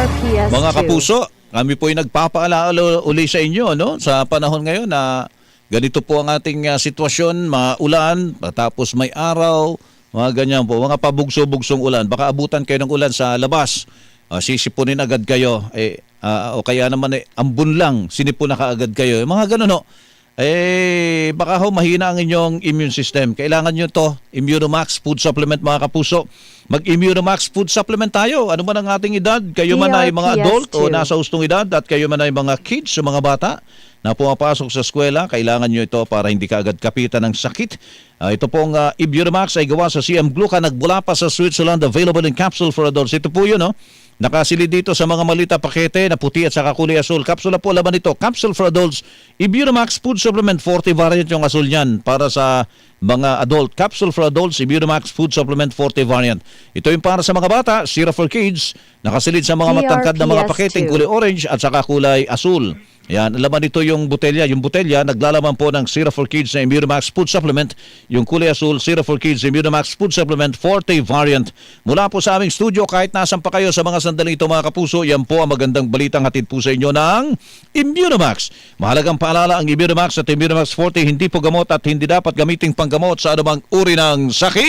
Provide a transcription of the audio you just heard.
PRPS2. Mga kapuso, kami po ay nagpapaalala uli sa inyo sa panahon ngayon na ganito po ang ating sitwasyon, maulan, tapos may araw, mga ganyan po, mga pabugso-bugsong ulan. Baka abutan kayo ng ulan sa labas, sisipunin agad kayo, o kaya naman ambun lang, sinipon na kaagad kayo. Mga ganun baka mahina ang inyong immune system. Kailangan nyo to, Immunomax Food Supplement mga kapuso. Mag-Immunomax Food Supplement tayo. Ano man ang ating edad, kayo man ay mga adult o nasa ustong edad at kayo man ay mga kids o mga bata na pumapasok sa eskwela, kailangan nyo ito para hindi ka agad kapitan ng sakit. Ito pong Immunomax ay gawa sa CM Glucan, nagbula pa sa Switzerland, available in capsule for adults. Ito po yun, nakasilid dito sa mga malita pakete na puti at saka kulay asul. Kapsula po laman ito. Capsule for adults. Immunomax Food Supplement 40 variant yung asul niyan para sa mga adult. Capsule for adults. Immunomax Food Supplement 40 variant. Ito yung para sa mga bata. Syrup for kids. Nakasilid sa mga matangkad na mga paketeng kulay orange at saka kulay asul. Yan, laman ito yung botelya. Yung botelya, naglalaman po ng Syrup for Kids na Immunomax Food Supplement. Yung kulay asul, Syrup for Kids, Immunomax Food Supplement 40 variant. Mula po sa aming studio, kahit nasan pa kayo sa mga sandaling ito mga kapuso, yan po ang magandang balitang hatid po sa inyo ng Immunomax. Mahalagang paalala, ang Immunomax at Immunomax 40 hindi po gamot at hindi dapat gamiting panggamot sa anumang uri ng sakit.